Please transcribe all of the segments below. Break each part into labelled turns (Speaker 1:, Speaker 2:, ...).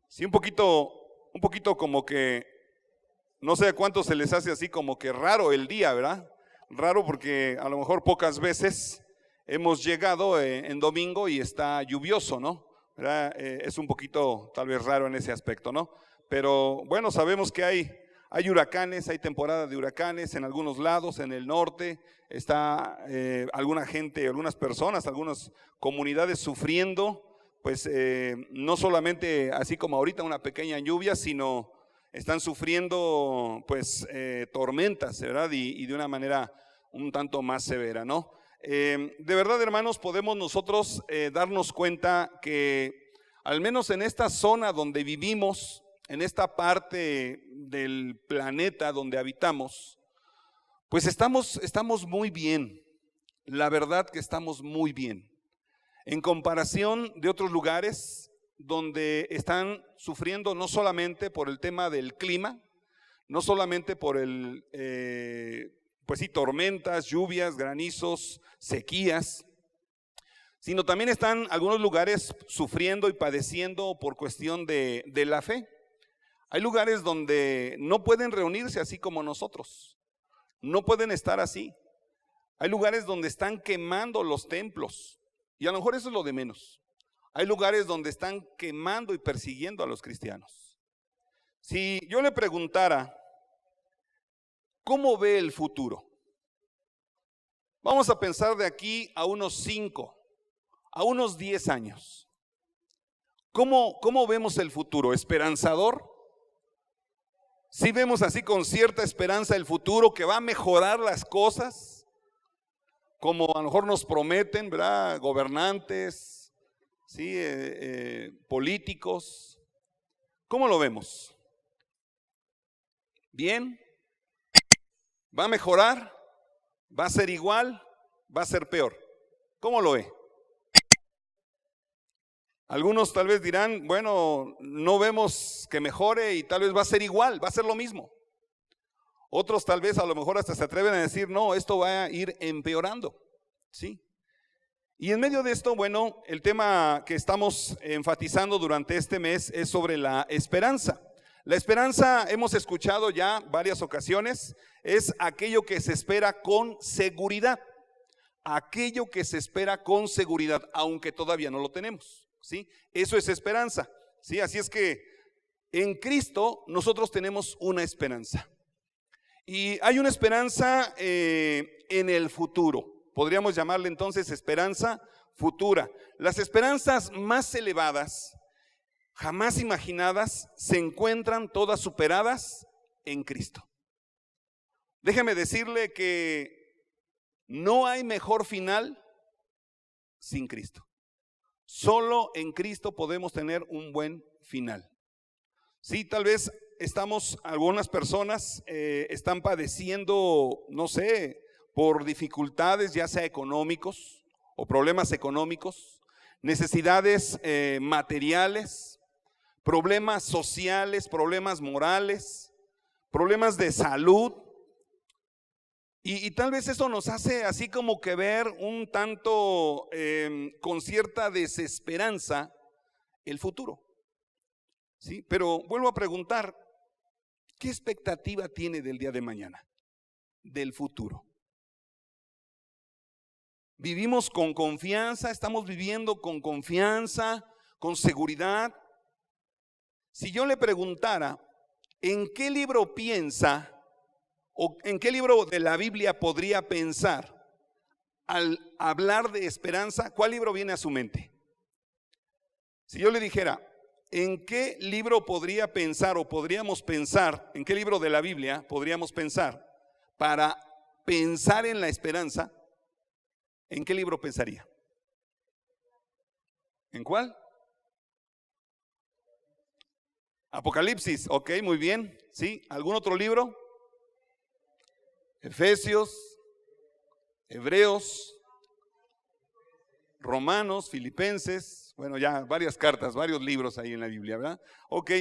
Speaker 1: Sí, un poquito como que, no sé a cuántos se les hace así como que raro el día, ¿verdad? Raro porque a lo mejor pocas veces hemos llegado en domingo y está lluvioso, ¿no? ¿Verdad? Es un poquito tal vez raro en ese aspecto, ¿no? Pero bueno, sabemos que hay huracanes, hay temporada de huracanes en algunos lados, en el norte, está alguna gente, algunas personas, algunas comunidades sufriendo, pues no solamente así como ahorita una pequeña lluvia, sino están sufriendo pues tormentas, ¿verdad? Y de una manera un tanto más severa, ¿no? De verdad, hermanos, podemos nosotros darnos cuenta que al menos en esta zona donde vivimos, en esta parte del planeta donde habitamos, pues estamos muy bien. La verdad que estamos muy bien. En comparación de otros lugares donde están sufriendo no solamente por el tema del clima, no solamente por pues sí, tormentas, lluvias, granizos, sequías, sino también están algunos lugares sufriendo y padeciendo por cuestión de la fe. Hay lugares donde no pueden reunirse así como nosotros, no pueden estar así. Hay lugares donde están quemando los templos y a lo mejor eso es lo de menos. Hay lugares donde están quemando y persiguiendo a los cristianos. Si yo le preguntara, ¿cómo ve el futuro? Vamos a pensar de aquí a unos 5, a unos 10 años. ¿Cómo vemos el futuro? ¿Esperanzador? ¿Sí vemos así con cierta esperanza el futuro, que va a mejorar las cosas? Como a lo mejor nos prometen, ¿verdad? Gobernantes, ¿sí? Políticos. ¿Cómo lo vemos? ¿Bien? ¿Va a mejorar? ¿Va a ser igual? ¿Va a ser peor? ¿Cómo lo ve? Algunos tal vez dirán, bueno, no vemos que mejore y tal vez va a ser igual, va a ser lo mismo. Otros tal vez a lo mejor hasta se atreven a decir, no, esto va a ir empeorando, ¿sí? Y en medio de esto, bueno, el tema que estamos enfatizando durante este mes es sobre la esperanza. La esperanza, hemos escuchado ya varias ocasiones, es aquello que se espera con seguridad. Aquello que se espera con seguridad, aunque todavía no lo tenemos. ¿Sí? Eso es esperanza, ¿sí? Así es que en Cristo nosotros tenemos una esperanza. Y hay una esperanza en el futuro. Podríamos llamarle entonces esperanza futura. Las esperanzas más elevadas, jamás imaginadas, se encuentran todas superadas en Cristo. Déjeme decirle que no hay mejor final sin Cristo. Solo en Cristo podemos tener un buen final. Sí, tal vez algunas personas están padeciendo, no sé, por dificultades, ya sea económicos o problemas económicos, necesidades materiales, problemas sociales, problemas morales, problemas de salud. Y tal vez eso nos hace así como que ver un tanto con cierta desesperanza el futuro. ¿Sí? Pero vuelvo a preguntar, ¿qué expectativa tiene del día de mañana? Del futuro. ¿Vivimos con confianza? ¿Estamos viviendo con confianza, con seguridad? Si yo le preguntara, ¿en qué libro piensa? ¿O en qué libro de la Biblia podría pensar al hablar de esperanza? ¿Cuál libro viene a su mente? Si yo le dijera, ¿en qué libro podría pensar o podríamos pensar, en qué libro de la Biblia podríamos pensar para pensar en la esperanza? ¿En qué libro pensaría? ¿En cuál? Apocalipsis, ok, muy bien. ¿Sí? ¿Algún otro libro? Efesios, Hebreos, Romanos, Filipenses, bueno, ya varias cartas, varios libros ahí en la Biblia, ¿verdad? Ok,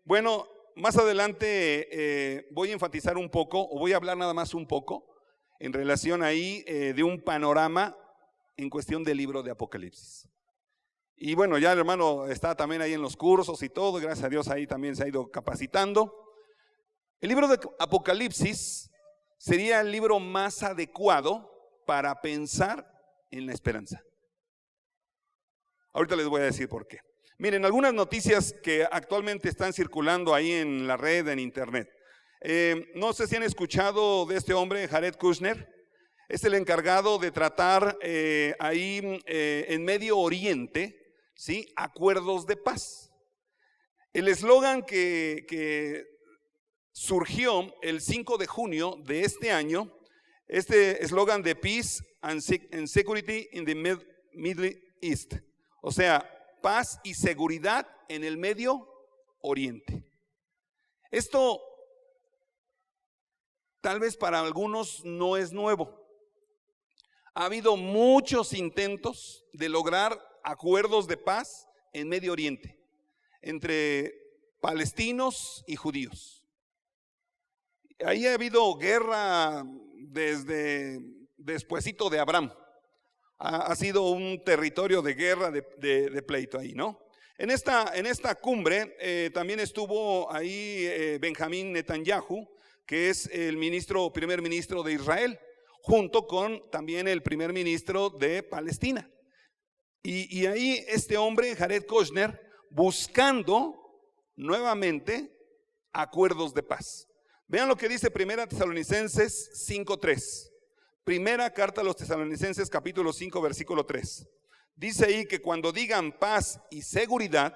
Speaker 1: bueno, más adelante voy a enfatizar un poco, o voy a hablar nada más un poco, en relación ahí de un panorama en cuestión del libro de Apocalipsis. Y bueno, ya el hermano está también ahí en los cursos y todo, gracias a Dios ahí también se ha ido capacitando. El libro de Apocalipsis sería el libro más adecuado para pensar en la esperanza. Ahorita les voy a decir por qué. Miren, algunas noticias que actualmente están circulando ahí en la red, en internet. No sé si han escuchado de este hombre, Jared Kushner. Es el encargado de tratar ahí en Medio Oriente, ¿sí?, acuerdos de paz. El eslogan que surgió el 5 de junio de este año, este eslogan de Peace and Security in the Middle East, o sea, paz y seguridad en el Medio Oriente. Esto tal vez para algunos no es nuevo. Ha habido muchos intentos de lograr acuerdos de paz en Medio Oriente entre palestinos y judíos. Ahí ha habido guerra desde despuesito de Abraham. Ha sido un territorio de guerra, de pleito ahí, ¿no? En esta cumbre también estuvo ahí Benjamín Netanyahu, que es el primer ministro de Israel, junto con también el primer ministro de Palestina. Y ahí este hombre, Jared Kushner, buscando nuevamente acuerdos de paz. Vean lo que dice 1 Tesalonicenses 5:3. Primera carta a los Tesalonicenses, capítulo 5, versículo 3. Dice ahí que cuando digan paz y seguridad,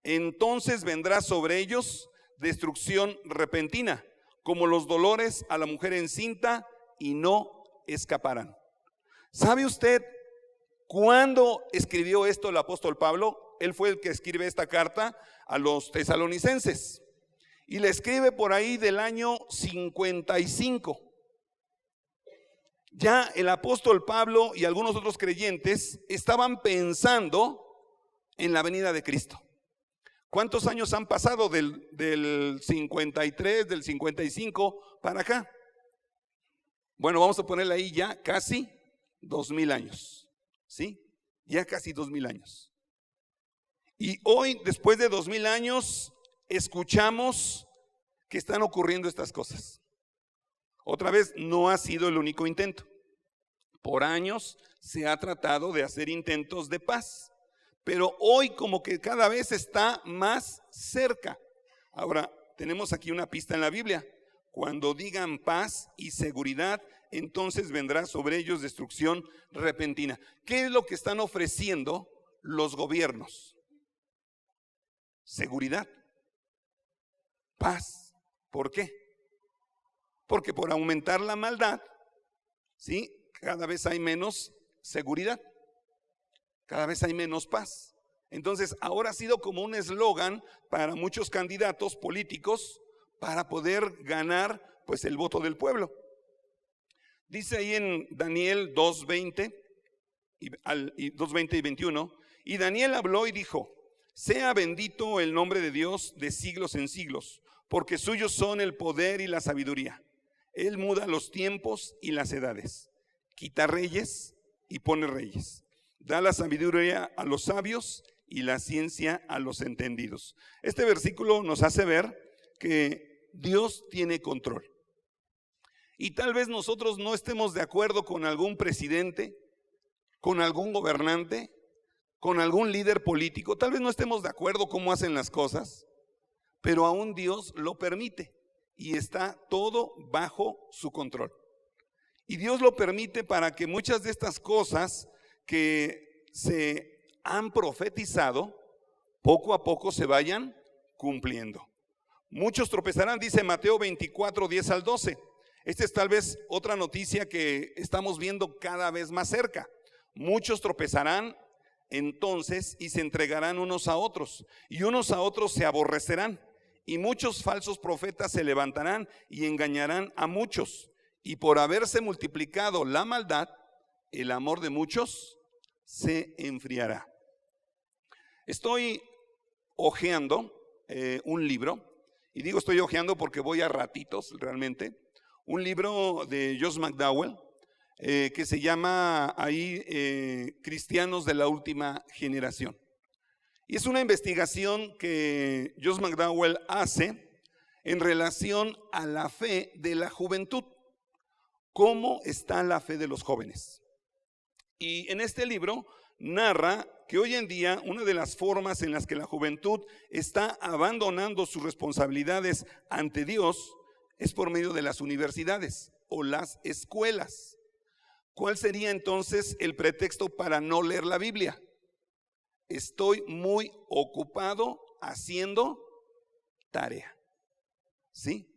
Speaker 1: entonces vendrá sobre ellos destrucción repentina, como los dolores a la mujer encinta, y no escaparán. ¿Sabe usted cuándo escribió esto el apóstol Pablo? Él fue el que escribe esta carta a los tesalonicenses y le escribe por ahí del año 55. Ya el apóstol Pablo y algunos otros creyentes estaban pensando en la venida de Cristo. ¿Cuántos años han pasado del 53, del 55 para acá? Bueno, vamos a ponerle ahí ya casi 2000 años, ¿sí? Ya casi 2000 años. Y hoy, después de 2000 años, escuchamos que están ocurriendo estas cosas. Otra vez, no ha sido el único intento. Por años se ha tratado de hacer intentos de paz, pero hoy como que cada vez está más cerca. Ahora, tenemos aquí una pista en la Biblia. Cuando digan paz y seguridad, entonces vendrá sobre ellos destrucción repentina. ¿Qué es lo que están ofreciendo los gobiernos? Seguridad, paz. ¿Por qué? Porque por aumentar la maldad, ¿sí?, cada vez hay menos seguridad, cada vez hay menos paz. Entonces ahora ha sido como un eslogan para muchos candidatos políticos para poder ganar pues el voto del pueblo. Dice ahí en Daniel 2:20 y 21, y Daniel habló y dijo: sea bendito el nombre de Dios de siglos en siglos, porque suyos son el poder y la sabiduría. Él muda los tiempos y las edades, quita reyes y pone reyes, da la sabiduría a los sabios y la ciencia a los entendidos. Este versículo nos hace ver que Dios tiene control. Y tal vez nosotros no estemos de acuerdo con algún presidente, con algún gobernante, con algún líder político. Tal vez no estemos de acuerdo cómo hacen las cosas, pero aún Dios lo permite y está todo bajo su control. Y Dios lo permite para que muchas de estas cosas que se han profetizado, poco a poco se vayan cumpliendo. Muchos tropezarán, dice Mateo 24, 10 al 12. Esta es tal vez otra noticia que estamos viendo cada vez más cerca. Muchos tropezarán entonces y se entregarán unos a otros, y unos a otros se aborrecerán, y muchos falsos profetas se levantarán y engañarán a muchos. Y por haberse multiplicado la maldad, el amor de muchos se enfriará. Estoy hojeando un libro, y digo estoy hojeando porque voy a ratitos realmente. Un libro de Josh McDowell. que se llama ahí Cristianos de la Última Generación. Y es una investigación que Josh McDowell hace en relación a la fe de la juventud. ¿Cómo está la fe de los jóvenes? Y en este libro narra que hoy en día una de las formas en las que la juventud está abandonando sus responsabilidades ante Dios es por medio de las universidades o las escuelas. ¿Cuál sería entonces el pretexto para no leer la Biblia? Estoy muy ocupado haciendo tarea. ¿Sí?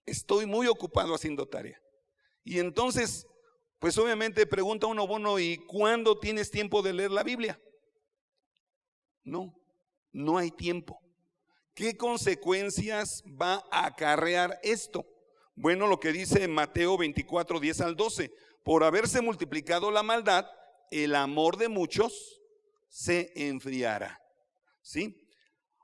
Speaker 1: Estoy muy ocupado haciendo tarea. Y entonces, pues obviamente pregunta uno, bueno, ¿y cuándo tienes tiempo de leer la Biblia? No hay tiempo. ¿Qué consecuencias va a acarrear esto? Bueno, lo que dice Mateo 24, 10 al 12, por haberse multiplicado la maldad, el amor de muchos se enfriará. ¿Sí?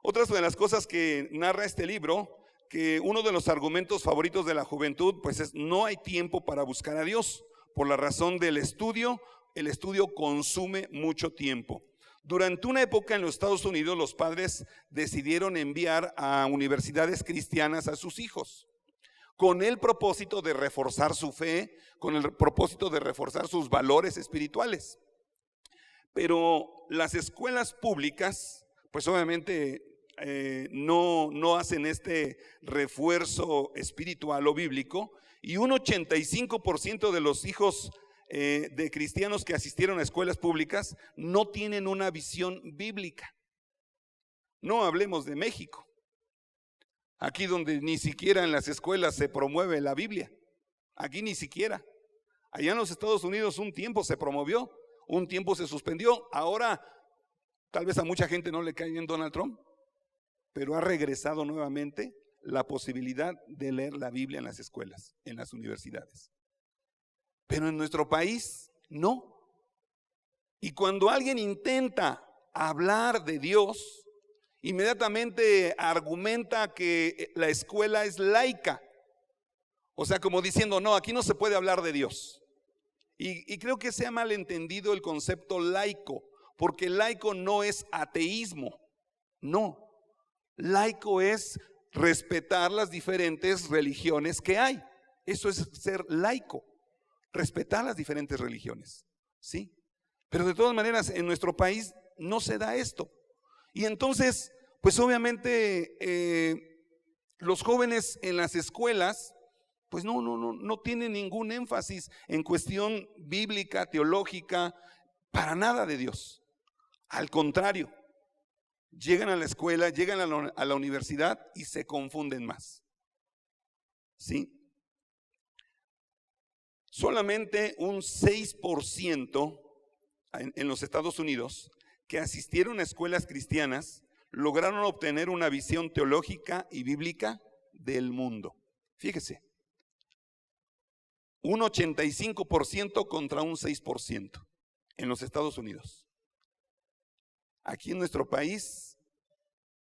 Speaker 1: Otras de las cosas que narra este libro, que uno de los argumentos favoritos de la juventud, pues es no hay tiempo para buscar a Dios, por la razón del estudio. El estudio consume mucho tiempo. Durante una época en los Estados Unidos, los padres decidieron enviar a universidades cristianas a sus hijos, con el propósito de reforzar su fe, con el propósito de reforzar sus valores espirituales. Pero las escuelas públicas, pues obviamente no hacen este refuerzo espiritual o bíblico, y un 85% de los hijos de cristianos que asistieron a escuelas públicas no tienen una visión bíblica. No hablemos de México, aquí donde ni siquiera en las escuelas se promueve la Biblia, aquí ni siquiera. Allá en los Estados Unidos un tiempo se promovió, un tiempo se suspendió. Ahora tal vez a mucha gente no le cae bien Donald Trump, pero ha regresado nuevamente la posibilidad de leer la Biblia en las escuelas, en las universidades. Pero en nuestro país no. Y cuando alguien intenta hablar de Dios, inmediatamente argumenta que la escuela es laica. O sea, como diciendo, no, aquí no se puede hablar de Dios. Y creo que se ha malentendido el concepto laico, porque laico no es ateísmo, no. Laico es respetar las diferentes religiones que hay. Eso es ser laico, respetar las diferentes religiones, ¿sí? Pero de todas maneras en nuestro país no se da esto. Y entonces, pues obviamente los jóvenes en las escuelas pues no tienen ningún énfasis en cuestión bíblica, teológica, para nada de Dios. Al contrario, llegan a la escuela, llegan a la universidad y se confunden más. ¿Sí? Solamente un 6% en los Estados Unidos que asistieron a escuelas cristianas lograron obtener una visión teológica y bíblica del mundo. Fíjese, un 85% contra un 6% en los Estados Unidos. Aquí en nuestro país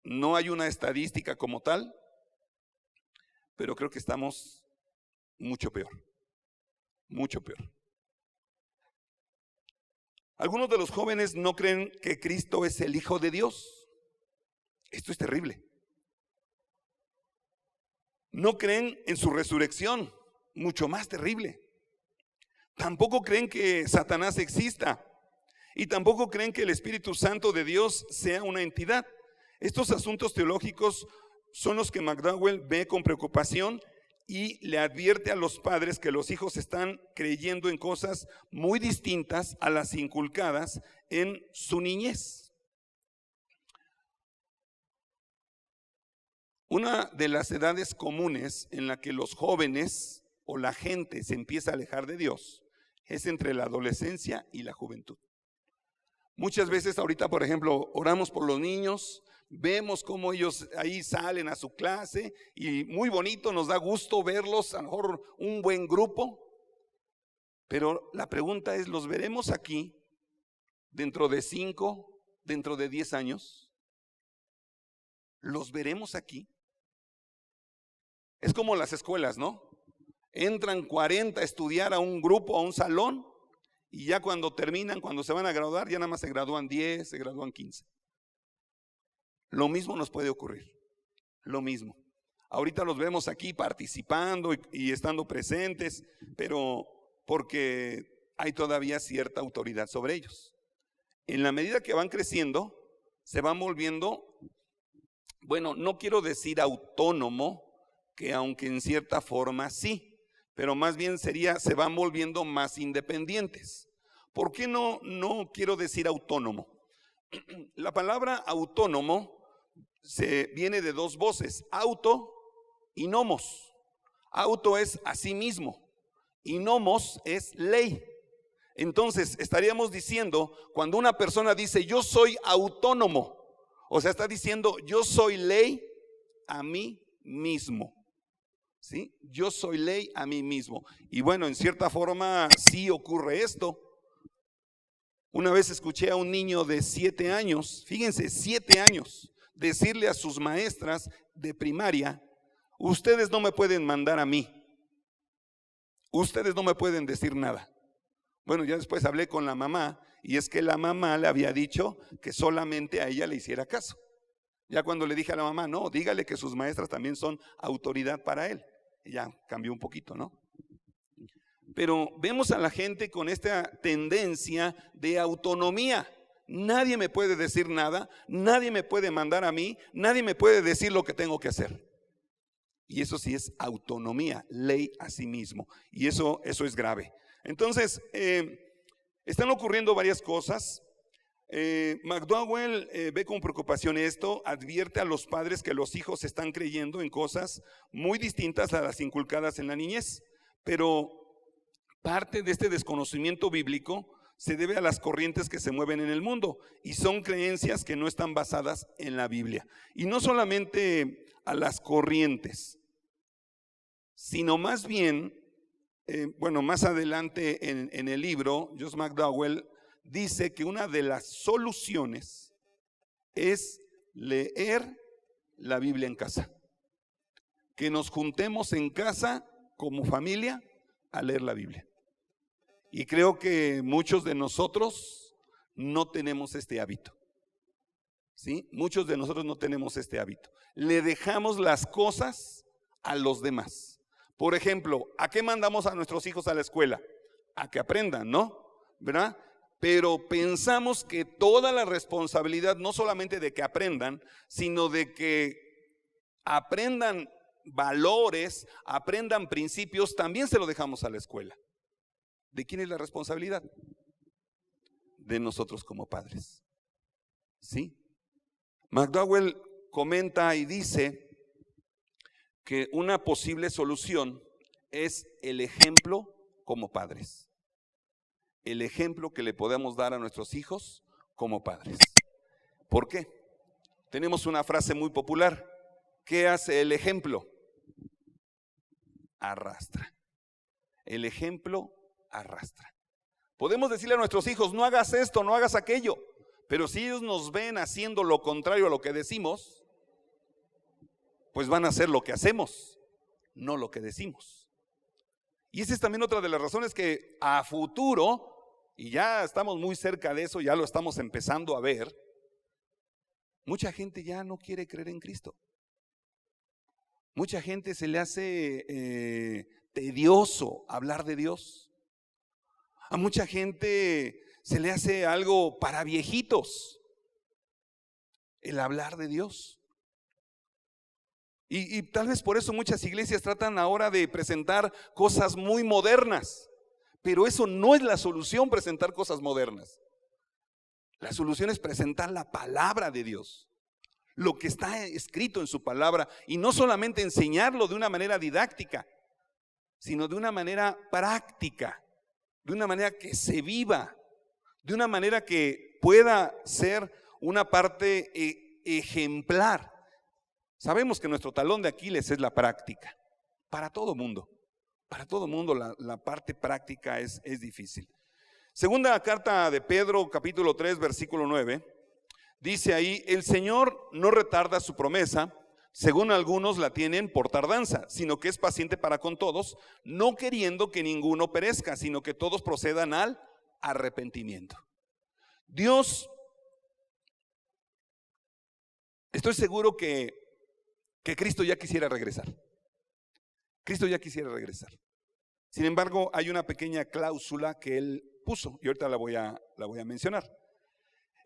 Speaker 1: no hay una estadística como tal, pero creo que estamos mucho peor, mucho peor. Algunos de los jóvenes no creen que Cristo es el Hijo de Dios. Esto es terrible. No creen en su resurrección, mucho más terrible. Tampoco creen que Satanás exista. Y tampoco creen que el Espíritu Santo de Dios sea una entidad. Estos asuntos teológicos son los que McDowell ve con preocupación y le advierte a los padres que los hijos están creyendo en cosas muy distintas a las inculcadas en su niñez. Una de las edades comunes en la que los jóvenes o la gente se empieza a alejar de Dios es entre la adolescencia y la juventud. Muchas veces ahorita, por ejemplo, oramos por los niños, vemos cómo ellos ahí salen a su clase y muy bonito, nos da gusto verlos, a lo mejor un buen grupo, pero la pregunta es, ¿los veremos aquí dentro de 5, dentro de 10 años? ¿Los veremos aquí? Es como las escuelas, ¿no? Entran 40 a estudiar a un grupo, a un salón, y ya cuando terminan, cuando se van a graduar, ya nada más se gradúan 10, se gradúan 15. Lo mismo nos puede ocurrir, lo mismo. Ahorita los vemos aquí participando y estando presentes, pero porque hay todavía cierta autoridad sobre ellos. En la medida que van creciendo, se van volviendo, bueno, no quiero decir autónomo, que aunque en cierta forma sí, pero más bien sería, se van volviendo más independientes. ¿Por qué no quiero decir autónomo? La palabra autónomo se viene de dos voces, auto y nomos. Auto es a sí mismo y nomos es ley. Entonces estaríamos diciendo, cuando una persona dice yo soy autónomo, o sea, está diciendo yo soy ley a mí mismo. ¿Sí? Yo soy ley a mí mismo. Y bueno, en cierta forma sí ocurre esto. Una vez escuché a un niño de 7 años, fíjense, 7 años, decirle a sus maestras de primaria: ustedes no me pueden mandar a mí, ustedes no me pueden decir nada. Bueno, ya después hablé con la mamá, y es que la mamá le había dicho que solamente a ella le hiciera caso. Ya cuando le dije a la mamá, no, dígale que sus maestras también son autoridad para él, y ya cambió un poquito, ¿no? Pero vemos a la gente con esta tendencia de autonomía. Nadie me puede decir nada, nadie me puede mandar a mí, nadie me puede decir lo que tengo que hacer. Y eso sí es autonomía, ley a sí mismo. Y eso es grave. Entonces, están ocurriendo varias cosas. McDowell ve con preocupación esto, advierte a los padres que los hijos están creyendo en cosas muy distintas a las inculcadas en la niñez. Pero parte de este desconocimiento bíblico se debe a las corrientes que se mueven en el mundo y son creencias que no están basadas en la Biblia. Y no solamente a las corrientes, sino más bien, bueno, más adelante en el libro, Josh McDowell dice que una de las soluciones es leer la Biblia en casa. Que nos juntemos en casa como familia a leer la Biblia. Y creo que muchos de nosotros no tenemos este hábito. ¿Sí? Muchos de nosotros no tenemos este hábito. Le dejamos las cosas a los demás. Por ejemplo, ¿a qué mandamos a nuestros hijos a la escuela? A que aprendan, ¿no? ¿Verdad? Pero pensamos que toda la responsabilidad, no solamente de que aprendan, sino de que aprendan valores, aprendan principios, también se lo dejamos a la escuela. ¿De quién es la responsabilidad? De nosotros como padres. ¿Sí? McDowell comenta y dice que una posible solución es el ejemplo como padres. El ejemplo que le podemos dar a nuestros hijos como padres. ¿Por qué? Tenemos una frase muy popular. ¿Qué hace el ejemplo? Arrastra. El ejemplo arrastra. Podemos decirle a nuestros hijos, no hagas esto, no hagas aquello, pero si ellos nos ven haciendo lo contrario a lo que decimos, pues van a hacer lo que hacemos, no lo que decimos. Y esa es también otra de las razones que a futuro, y ya estamos muy cerca de eso, ya lo estamos empezando a ver, mucha gente ya no quiere creer en Cristo. Mucha gente se le hace tedioso hablar de Dios. A mucha gente se le hace algo para viejitos el hablar de Dios. Y tal vez por eso muchas iglesias tratan ahora de presentar cosas muy modernas. Pero eso no es la solución, presentar cosas modernas. La solución es presentar la palabra de Dios, lo que está escrito en su palabra, y no solamente enseñarlo de una manera didáctica, sino de una manera práctica, de una manera que se viva, de una manera que pueda ser una parte ejemplar. Sabemos que nuestro talón de Aquiles es la práctica, para todo mundo. Para todo mundo la parte práctica es difícil. Segunda carta de Pedro, capítulo 3, versículo 9, dice ahí: el Señor no retarda su promesa, Según algunos la tienen por tardanza, sino que es paciente para con todos, no queriendo que ninguno perezca, sino que todos procedan al arrepentimiento. Dios, estoy seguro que Cristo ya quisiera regresar. Cristo ya quisiera regresar. Sin embargo, hay una pequeña cláusula que Él puso y ahorita la voy a mencionar.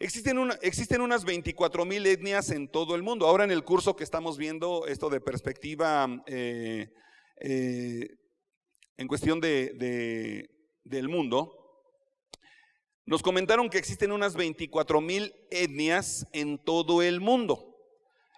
Speaker 1: Existen unas 24,000 etnias en todo el mundo. Ahora en el curso que estamos viendo, esto de perspectiva en cuestión del mundo, nos comentaron que existen unas 24,000 etnias en todo el mundo.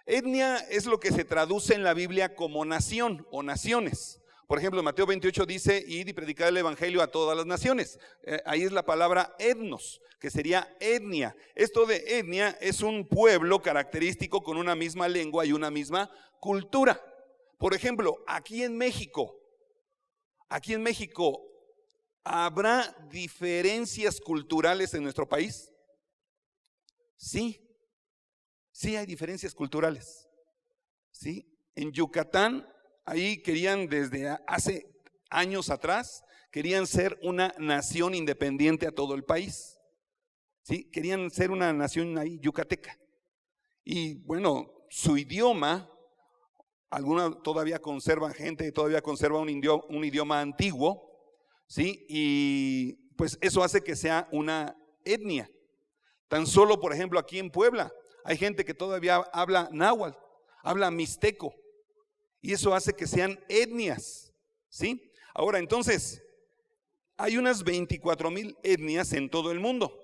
Speaker 1: Etnia es lo que se traduce en la Biblia como nación o naciones. Por ejemplo, Mateo 28 dice, id y predicad el evangelio a todas las naciones. Ahí es la palabra etnos, que sería etnia. Esto de etnia es un pueblo característico con una misma lengua y una misma cultura. Por ejemplo, aquí en México, ¿habrá diferencias culturales en nuestro país? Sí hay diferencias culturales. Sí, en Yucatán, ahí querían desde hace años atrás, querían ser una nación independiente a todo el país. ¿Sí? Querían ser una nación ahí yucateca. Y bueno, su idioma, alguna todavía conservan gente, todavía conserva un idioma antiguo, ¿sí? Y pues eso hace que sea una etnia. Tan solo, por ejemplo, aquí en Puebla, hay gente que todavía habla náhuatl, habla mixteco, y eso hace que sean etnias, ¿sí? Ahora, entonces, hay unas 24,000 etnias en todo el mundo.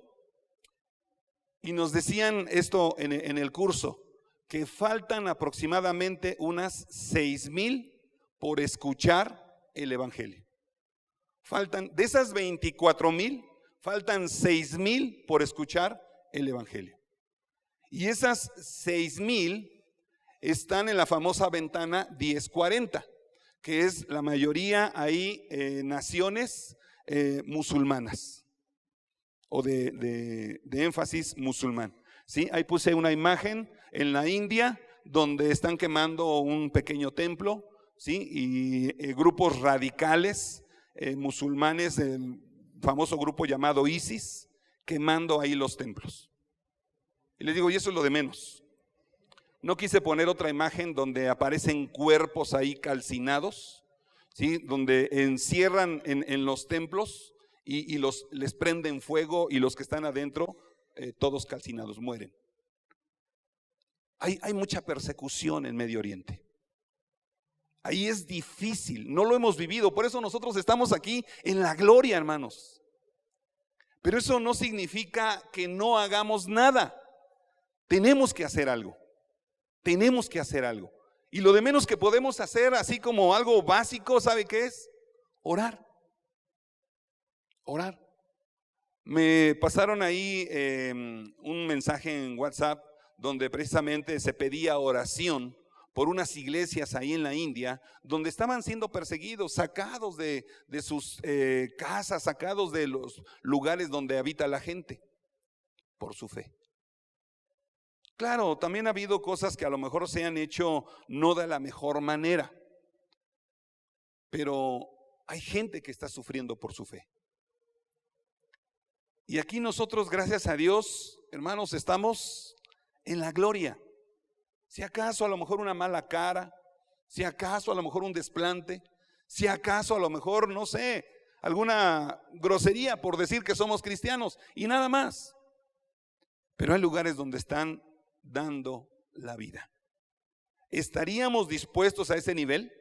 Speaker 1: Y nos decían esto en el curso, que faltan aproximadamente unas 6,000 por escuchar el evangelio. Faltan, de esas 24,000, faltan 6,000 por escuchar el evangelio. Y esas 6,000 están en la famosa ventana 1040, que es la mayoría ahí naciones musulmanas o de énfasis musulmán. ¿Sí? Ahí puse una imagen en la India donde están quemando un pequeño templo, ¿sí? Y grupos radicales musulmanes, el famoso grupo llamado ISIS, quemando ahí los templos. Y les digo, y eso es lo de menos. No quise poner otra imagen donde aparecen cuerpos ahí calcinados, ¿sí? Donde encierran en los templos y les prenden fuego, y los que están adentro, todos calcinados, mueren. Hay mucha persecución en Medio Oriente. Ahí es difícil, no lo hemos vivido, por eso nosotros estamos aquí en la gloria, hermanos. Pero eso no significa que no hagamos nada. Tenemos que hacer algo. Tenemos que hacer algo. Y lo de menos que podemos hacer, así como algo básico, ¿sabe qué es? Orar. Orar. Me pasaron ahí un mensaje en WhatsApp donde precisamente se pedía oración por unas iglesias ahí en la India, donde estaban siendo perseguidos, sacados de sus casas, sacados de los lugares donde habita la gente, por su fe. Claro, también ha habido cosas que a lo mejor se han hecho no de la mejor manera, pero hay gente que está sufriendo por su fe. Y aquí nosotros, gracias a Dios, hermanos, estamos en la gloria. Si acaso a lo mejor una mala cara, si acaso a lo mejor un desplante, si acaso a lo mejor, no sé, alguna grosería por decir que somos cristianos y nada más. Pero hay lugares donde están dando la vida. ¿Estaríamos dispuestos a ese nivel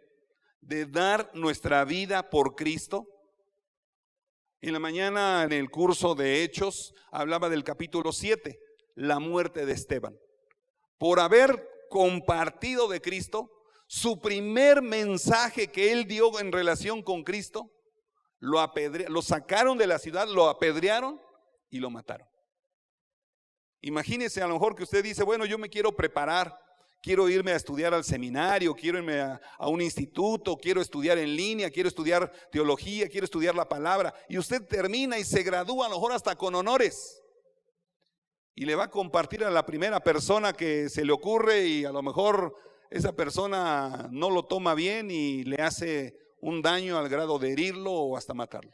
Speaker 1: de dar nuestra vida por Cristo? En la mañana, en el curso de Hechos, hablaba del capítulo 7, la muerte de Esteban. Por haber compartido de Cristo, su primer mensaje que él dio en relación con Cristo, lo sacaron de la ciudad, lo apedrearon y lo mataron. Imagínese a lo mejor que usted dice, bueno, yo me quiero preparar, quiero irme a estudiar al seminario, quiero irme a un instituto, quiero estudiar en línea, quiero estudiar teología, quiero estudiar la palabra, y usted termina y se gradúa a lo mejor hasta con honores, y le va a compartir a la primera persona que se le ocurre, y a lo mejor esa persona no lo toma bien y le hace un daño al grado de herirlo o hasta matarlo.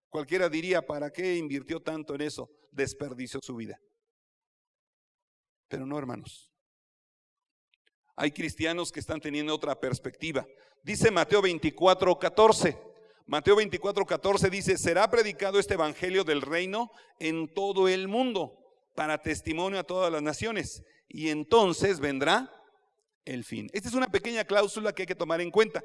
Speaker 1: Cualquiera diría, ¿para qué invirtió tanto en eso? Desperdició su vida. Pero no, hermanos. Hay cristianos que están teniendo otra perspectiva. Dice Mateo 24:14. Mateo 24:14 dice: será predicado este evangelio del reino en todo el mundo para testimonio a todas las naciones, y entonces vendrá el fin. Esta es una pequeña cláusula que hay que tomar en cuenta.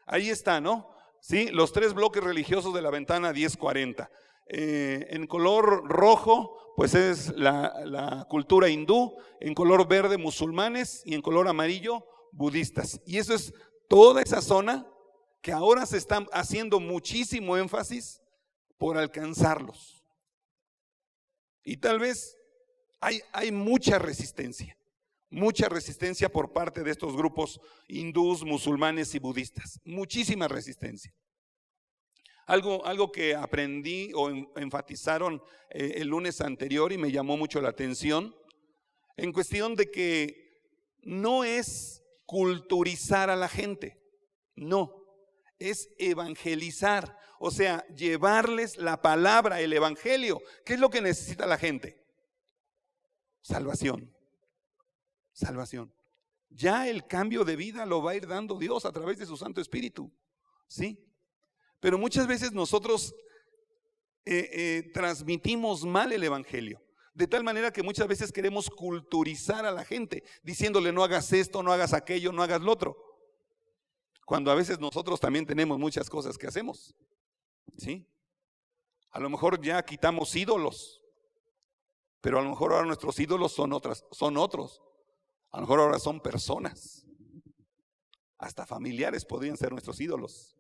Speaker 1: Ahí está, ¿no? Sí, los 3 bloques religiosos de la ventana 1040. En color rojo, pues es la cultura hindú, en color verde musulmanes y en color amarillo budistas. Y eso es toda esa zona que ahora se está haciendo muchísimo énfasis por alcanzarlos. Y tal vez hay mucha resistencia por parte de estos grupos hindús, musulmanes y budistas. Muchísima resistencia. Algo que aprendí o enfatizaron el lunes anterior y me llamó mucho la atención, en cuestión de que no es culturizar a la gente, no, es evangelizar, o sea, llevarles la palabra, el evangelio. ¿Qué es lo que necesita la gente? Salvación. Ya el cambio de vida lo va a ir dando Dios a través de su Santo Espíritu, ¿sí? Pero muchas veces nosotros transmitimos mal el evangelio, de tal manera que muchas veces queremos culturizar a la gente, diciéndole no hagas esto, no hagas aquello, no hagas lo otro, cuando a veces nosotros también tenemos muchas cosas que hacemos, ¿sí? A lo mejor ya quitamos ídolos, pero a lo mejor ahora nuestros ídolos son otros. A lo mejor ahora son personas, hasta familiares podrían ser nuestros ídolos.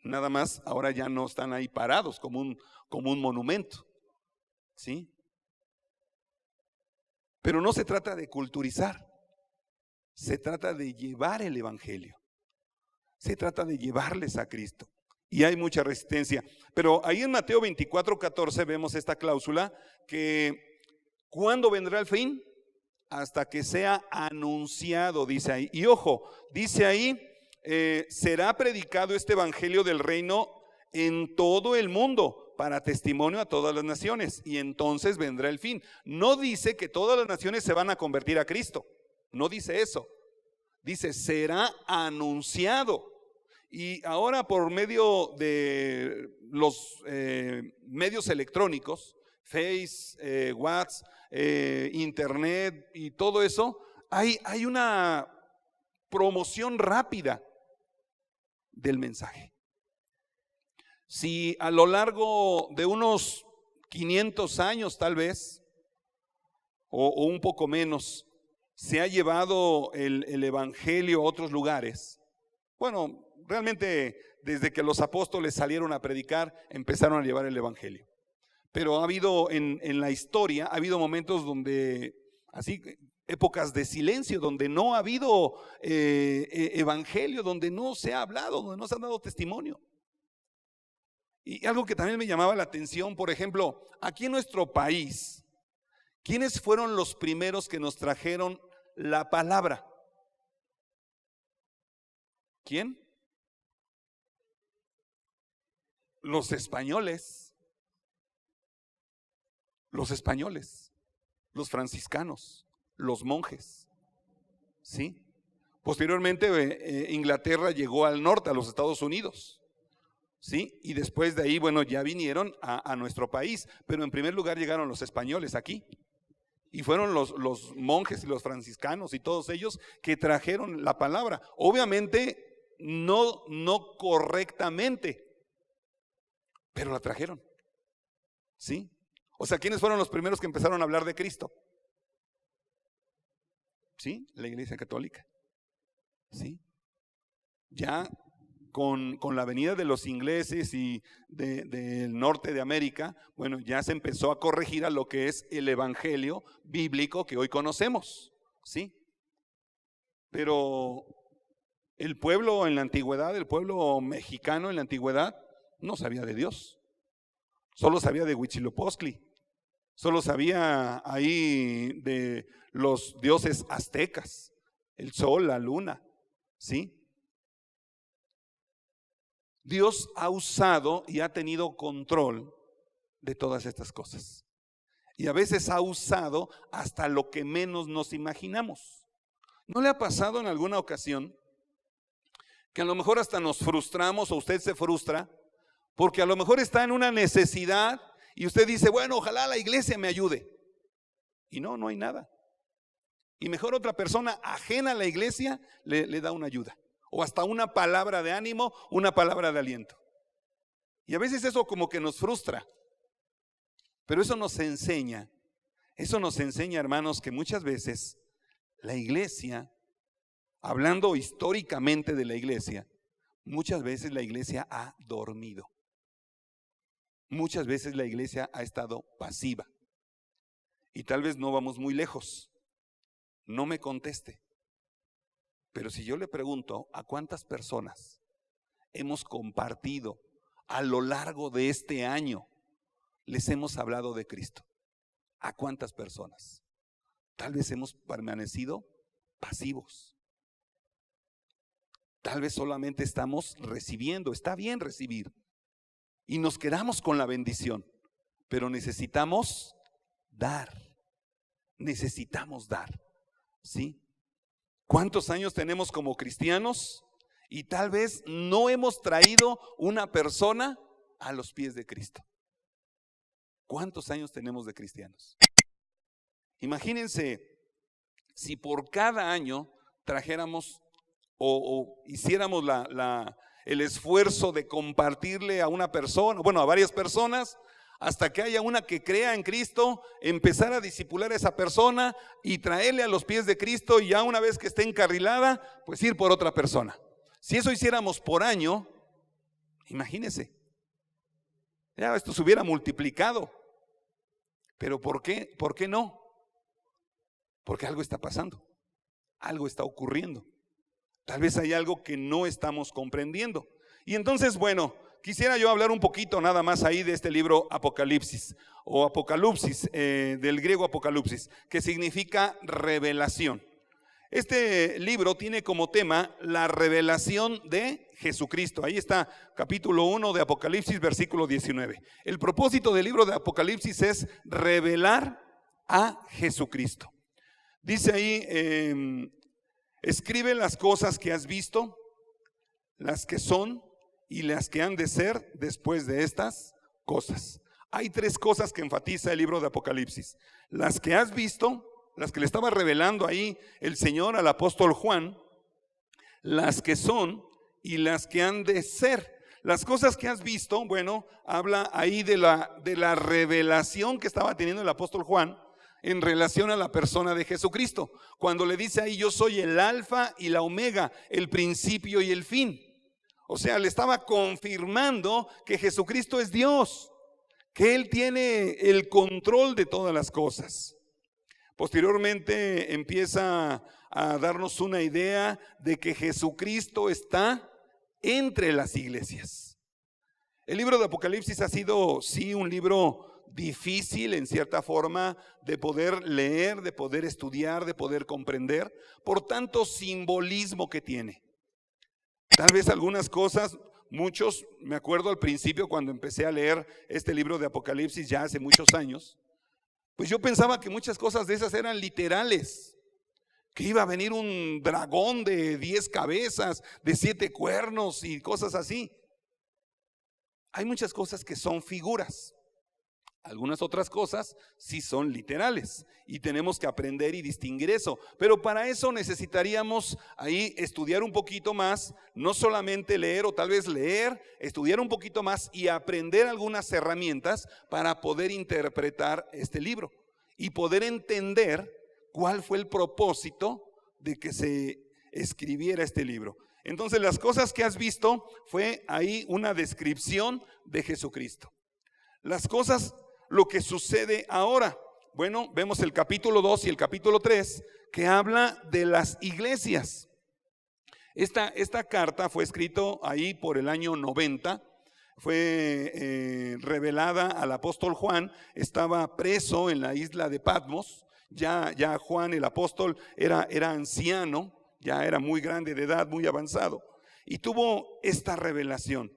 Speaker 1: Nada más ahora ya no están ahí parados como un monumento, ¿sí? Pero no se trata de culturizar, se trata de llevar el evangelio, se trata de llevarles a Cristo. Y hay mucha resistencia. Pero ahí en Mateo 24:14 vemos esta cláusula que ¿cuándo vendrá el fin? Hasta que sea anunciado, dice ahí. Y ojo, dice ahí, será predicado este evangelio del reino en todo el mundo para testimonio a todas las naciones, y entonces vendrá el fin. No dice que todas las naciones se van a convertir a Cristo, no dice eso. Dice será anunciado. Y ahora por medio de los medios electrónicos, Face, WhatsApp, Internet y todo eso, hay una promoción rápida del mensaje. Si a lo largo de unos 500 años tal vez, o un poco menos, se ha llevado el evangelio a otros lugares, bueno, realmente desde que los apóstoles salieron a predicar, empezaron a llevar el evangelio. Pero ha habido en la historia, ha habido momentos donde, así, épocas de silencio, donde no ha habido evangelio, donde no se ha hablado, donde no se ha dado testimonio. Y algo que también me llamaba la atención, por ejemplo, aquí en nuestro país, ¿quiénes fueron los primeros que nos trajeron la palabra? ¿Quién? Los españoles, los franciscanos, los monjes, ¿sí? Posteriormente Inglaterra llegó al norte, a los Estados Unidos, ¿sí? Y después de ahí, bueno, ya vinieron a nuestro país, pero en primer lugar llegaron los españoles aquí. Y fueron los monjes y los franciscanos y todos ellos que trajeron la palabra. Obviamente no correctamente, pero la trajeron, ¿sí? O sea, ¿quiénes fueron los primeros que empezaron a hablar de Cristo? ¿Sí? La Iglesia Católica, ¿sí? Ya con la venida de los ingleses y del norte de América, bueno, ya se empezó a corregir a lo que es el evangelio bíblico que hoy conocemos, ¿sí? Pero el pueblo en la antigüedad, el pueblo mexicano en la antigüedad, no sabía de Dios, solo sabía de Huitzilopochtli, solo sabía ahí de los dioses aztecas, el sol, la luna, ¿sí? Dios ha usado y ha tenido control de todas estas cosas. Y a veces ha usado hasta lo que menos nos imaginamos. ¿No le ha pasado en alguna ocasión que a lo mejor hasta nos frustramos o usted se frustra porque a lo mejor está en una necesidad y usted dice, bueno, ojalá la iglesia me ayude? Y no hay nada. Y mejor otra persona ajena a la iglesia le da una ayuda. O hasta una palabra de ánimo, una palabra de aliento. Y a veces eso como que nos frustra. Pero eso nos enseña, hermanos, que muchas veces la iglesia, hablando históricamente de la iglesia, muchas veces la iglesia ha dormido. Muchas veces la iglesia ha estado pasiva. Y tal vez no vamos muy lejos. No me conteste. Pero si yo le pregunto a cuántas personas hemos compartido a lo largo de este año, les hemos hablado de Cristo. ¿A cuántas personas? Tal vez hemos permanecido pasivos. Tal vez solamente estamos recibiendo. Está bien recibir. Y nos quedamos con la bendición. Pero necesitamos dar. Necesitamos dar. ¿Sí? ¿Cuántos años tenemos como cristianos? Y tal vez no hemos traído una persona a los pies de Cristo. ¿Cuántos años tenemos de cristianos? Imagínense si por cada año trajéramos o hiciéramos el esfuerzo de compartirle a una persona, bueno, a varias personas, hasta que haya una que crea en Cristo, empezar a discipular a esa persona y traerle a los pies de Cristo, y ya una vez que esté encarrilada, pues ir por otra persona. Si eso hiciéramos por año, imagínense, ya esto se hubiera multiplicado. Pero ¿por qué? ¿Por qué no? Porque algo está pasando, algo está ocurriendo. Tal vez hay algo que no estamos comprendiendo. Y entonces, bueno, quisiera yo hablar un poquito nada más ahí de este libro Apocalipsis, o Apocalipsis, del griego Apocalipsis, que significa revelación. Este libro tiene como tema la revelación de Jesucristo. Ahí está, capítulo 1 de Apocalipsis, versículo 19. El propósito del libro de Apocalipsis es revelar a Jesucristo. Dice ahí, escribe las cosas que has visto, las que son y las que han de ser después de estas cosas. Hay tres cosas que enfatiza el libro de Apocalipsis: las que has visto, las que le estaba revelando ahí el Señor al apóstol Juan, las que son y las que han de ser. Las cosas que has visto, bueno, habla ahí de la revelación que estaba teniendo el apóstol Juan en relación a la persona de Jesucristo, cuando le dice ahí: yo soy el alfa y la omega, el principio y el fin. O sea, le estaba confirmando que Jesucristo es Dios, que Él tiene el control de todas las cosas. Posteriormente empieza a darnos una idea de que Jesucristo está entre las iglesias. El libro de Apocalipsis ha sido, sí, un libro difícil en cierta forma de poder leer, de poder estudiar, de poder comprender, por tanto simbolismo que tiene. Tal vez algunas cosas, muchos, me acuerdo al principio cuando empecé a leer este libro de Apocalipsis ya hace muchos años, pues yo pensaba que muchas cosas de esas eran literales, que iba a venir un dragón de 10 cabezas, de 7 cuernos y cosas así. Hay muchas cosas que son figuras. Algunas otras cosas sí son literales y tenemos que aprender y distinguir eso. Pero para eso necesitaríamos ahí estudiar un poquito más, no solamente leer o tal vez leer, estudiar un poquito más y aprender algunas herramientas para poder interpretar este libro y poder entender cuál fue el propósito de que se escribiera este libro. Entonces, las cosas que has visto fue ahí una descripción de Jesucristo. Las cosas, lo que sucede ahora, bueno, vemos el capítulo 2 y el capítulo 3 que habla de las iglesias. Esta carta fue escrito ahí por el año 90, fue revelada al apóstol Juan, estaba preso en la isla de Patmos, ya Juan el apóstol era anciano, ya era muy grande de edad, muy avanzado, y tuvo esta revelación.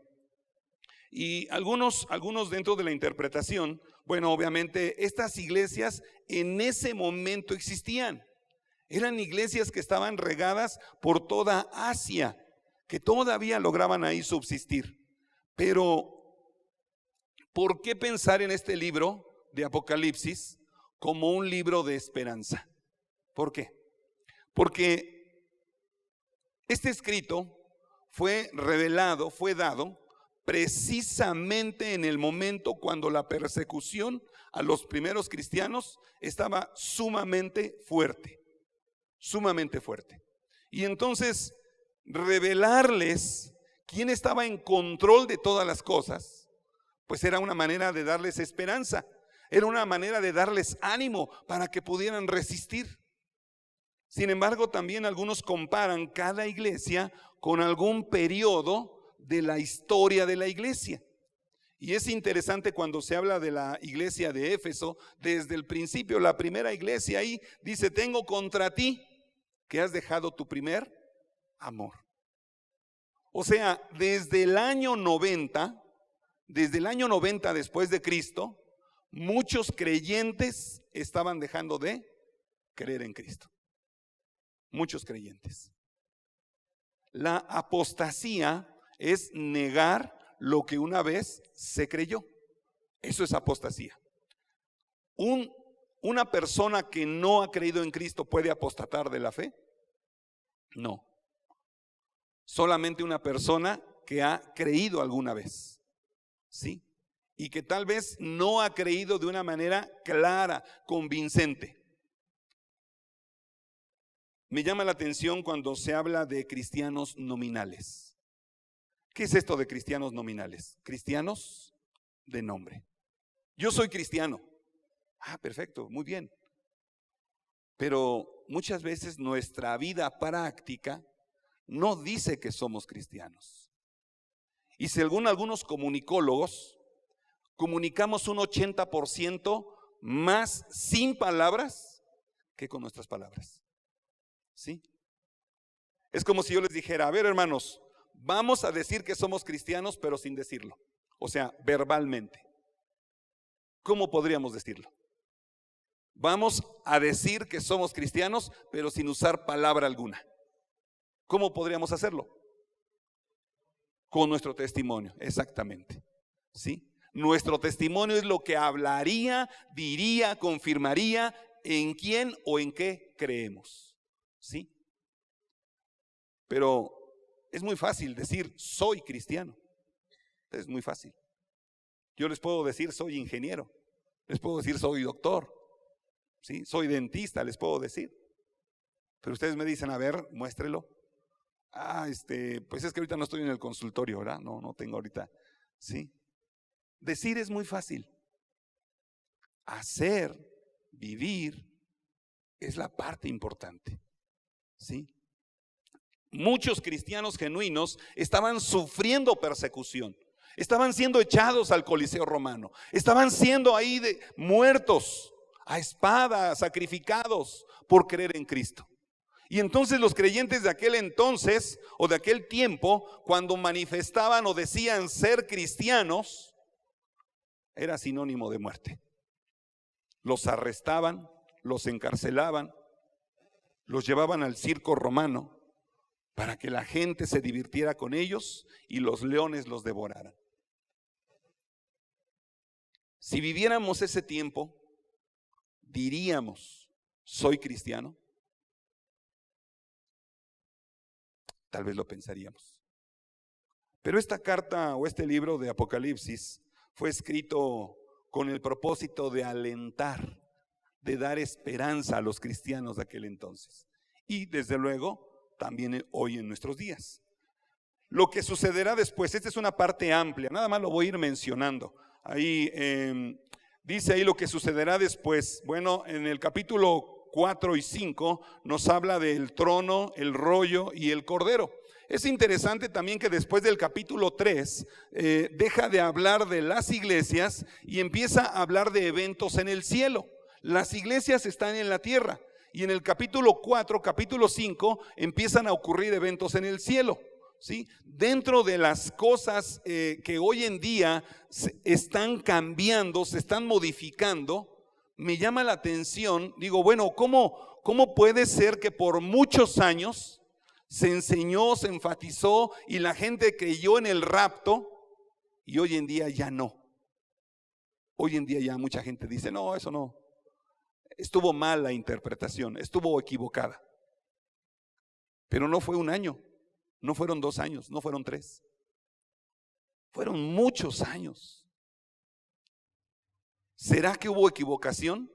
Speaker 1: Y algunos dentro de la interpretación, bueno, obviamente estas iglesias en ese momento existían. Eran iglesias que estaban regadas por toda Asia, que todavía lograban ahí subsistir. Pero, ¿por qué pensar en este libro de Apocalipsis como un libro de esperanza? ¿Por qué? Porque este escrito fue revelado, fue dado precisamente en el momento cuando la persecución a los primeros cristianos estaba sumamente fuerte, sumamente fuerte. Y entonces revelarles quién estaba en control de todas las cosas, pues era una manera de darles esperanza, era una manera de darles ánimo para que pudieran resistir. Sin embargo, también algunos comparan cada iglesia con algún periodo de la historia de la iglesia. Y es interesante cuando se habla de la iglesia de Éfeso, desde el principio, la primera iglesia ahí dice: tengo contra ti que has dejado tu primer amor. O sea, desde el año 90 después de Cristo, muchos creyentes estaban dejando de creer en Cristo. Muchos creyentes. La apostasía es negar lo que una vez se creyó. Eso es apostasía. Una persona que no ha creído en Cristo puede apostatar de la fe. No. Solamente una persona que ha creído alguna vez, ¿sí? Y que tal vez no ha creído de una manera clara, convincente. Me llama la atención cuando se habla de cristianos nominales. ¿Qué es esto de cristianos nominales? Cristianos de nombre. Yo soy cristiano. Ah, perfecto, muy bien. Pero muchas veces nuestra vida práctica no dice que somos cristianos. Y según algunos comunicólogos, comunicamos un 80% más sin palabras que con nuestras palabras. ¿Sí? Es como si yo les dijera: a ver, hermanos, vamos a decir que somos cristianos, pero sin decirlo. O sea, verbalmente. ¿Cómo podríamos decirlo? Vamos a decir que somos cristianos, pero sin usar palabra alguna. ¿Cómo podríamos hacerlo? Con nuestro testimonio, exactamente. ¿Sí? Nuestro testimonio es lo que hablaría, diría, confirmaría en quién o en qué creemos. ¿Sí? Pero es muy fácil decir soy cristiano. Es muy fácil. Yo les puedo decir soy ingeniero, les puedo decir soy doctor, ¿sí? Soy dentista, les puedo decir. Pero ustedes me dicen: a ver, muéstrelo. Pues es que ahorita no estoy en el consultorio, ¿verdad? No tengo ahorita. ¿Sí? Decir es muy fácil. Hacer, vivir, es la parte importante. ¿Sí? Muchos cristianos genuinos estaban sufriendo persecución, estaban siendo echados al Coliseo romano, estaban siendo ahí muertos a espada, sacrificados por creer en Cristo. Y entonces los creyentes de aquel entonces o de aquel tiempo, cuando manifestaban o decían ser cristianos, era sinónimo de muerte. Los arrestaban, los encarcelaban, los llevaban al circo romano para que la gente se divirtiera con ellos y los leones los devoraran. Si viviéramos ese tiempo, diríamos: ¿soy cristiano? Tal vez lo pensaríamos. Pero esta carta o este libro de Apocalipsis fue escrito con el propósito de alentar, de dar esperanza a los cristianos de aquel entonces. Y desde luego también hoy en nuestros días. Lo que sucederá después, esta es una parte amplia, nada más lo voy a ir mencionando. Ahí dice ahí lo que sucederá después. Bueno, en el capítulo 4 y 5 nos habla del trono, el rollo y el cordero. Es interesante también que después del capítulo 3 deja de hablar de las iglesias y empieza a hablar de eventos en el cielo. Las iglesias están en la tierra y en el capítulo 4, capítulo 5, empiezan a ocurrir eventos en el cielo. ¿Sí? Dentro de las cosas que hoy en día están cambiando, se están modificando, me llama la atención, digo, bueno, ¿cómo puede ser que por muchos años se enseñó, se enfatizó y la gente creyó en el rapto y hoy en día ya no? Hoy en día ya mucha gente dice, no, eso no, estuvo mal la interpretación, estuvo equivocada. Pero no fue un año. No fueron 2 años, no fueron 3. Fueron muchos años. ¿Será que hubo equivocación?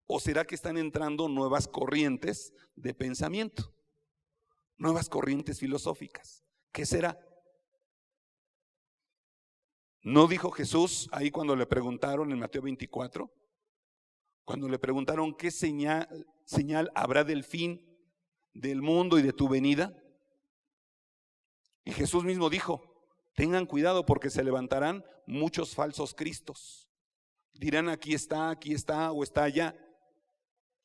Speaker 1: ¿O será que están entrando nuevas corrientes de pensamiento? Nuevas corrientes filosóficas. ¿Qué será? ¿No dijo Jesús ahí cuando le preguntaron en Mateo 24? Cuando le preguntaron qué señal habrá del fin del mundo y de tu venida. Y Jesús mismo dijo, tengan cuidado porque se levantarán muchos falsos cristos. Dirán aquí está o está allá.